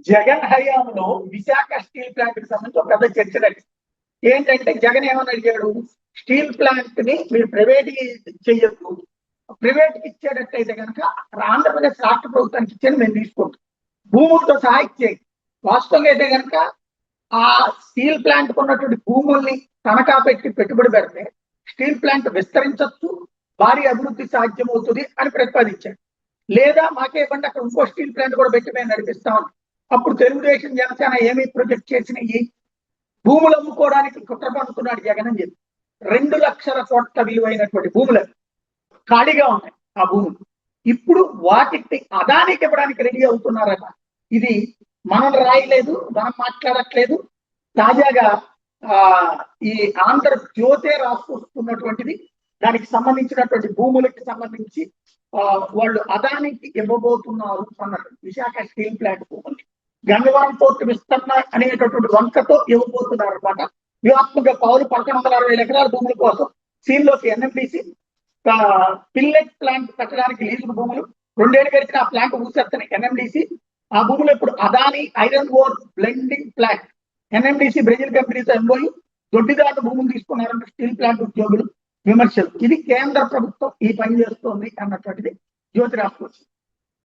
జగన్ హయాంలో Visakha steel plant కి సంబంధించి ఒక పెద్ద చర్చ నడిచింది. ఏంటంటే జగన్ ఏమని అడిగాడు, స్టీల్ ప్లాంట్ ని మీరు ప్రైవేట్ చేయొద్దు, ప్రైవేట్ కి ఇచ్చేటట్టయితే కనుక ఆంధ్రప్రదేశ్ రాష్ట్ర ప్రభుత్వానికి ఇచ్చేది మేము తీసుకుంటాం, భూములతో సహా ఇచ్చేది. వాస్తవంగా అయితే కనుక ఆ స్టీల్ ప్లాంట్ ఉన్నటువంటి భూముల్ని తనఖా పెట్టి పెట్టుబడి పెడితే స్టీల్ ప్లాంట్ విస్తరించవచ్చు, భారీ అభివృద్ధి సాధ్యమవుతుంది అని ప్రతిపాదించాడు. లేదా మాకే ఇవ్వండి, అక్కడ ఇంకో స్టీల్ ప్లాంట్ కూడా పెట్టి మేము నడిపిస్తామని. అప్పుడు తెలుగుదేశం జనసేన ఏమి ప్రొజెక్ట్ చేసినాయి, భూములు అమ్ముకోవడానికి కుట్ర పడుతున్నాడు జగన్ అని చెప్పి 2 లక్షల కోట్ల విలువైనటువంటి భూములు ఖాళీగా ఉన్నాయి. ఆ భూములు ఇప్పుడు వాటిని అదానికి ఇవ్వడానికి రెడీ అవుతున్నారట. ఇది మనం రాయలేదు, మనం మాట్లాడట్లేదు. తాజాగా ఈ ఆంధ్రజ్యోతే రాసుకొస్తున్నటువంటిది. దానికి సంబంధించినటువంటి భూములకి సంబంధించి వాళ్ళు అదానికి ఇవ్వబోతున్నారు అన్నట్టు. విశాఖ స్టీల్ ప్లాంట్ భూములు గంగవరం పోర్టు విస్తరణ అనేటటువంటి వంకతో ఇవ్వబోతున్నారు అనమాట. వ్యూహాత్మక పౌరు 1160 ఎకరాల భూముల కోసం సీన్లోకి ఎన్ఎండిసి పిల్లెట్ ప్లాంట్ కట్టడానికి లీజు భూములు 2 ఏళ్ళు గడిచిన ఆ ప్లాంట్ ఊసేస్తాయి ఎన్ఎండిసి. ఆ భూములు ఇప్పుడు Adani iron ore blending plant NMDC Brazil కంపెనీతో ఎంఓయూ దొడ్డిదాటు భూములు తీసుకున్నారంటే స్టీల్ ప్లాంట్ ఉద్యోగులు విమర్శలు. ఇది కేంద్ర ప్రభుత్వం ఈ పని చేస్తోంది అన్నటువంటిది జ్యోతి రాసుకోవచ్చు.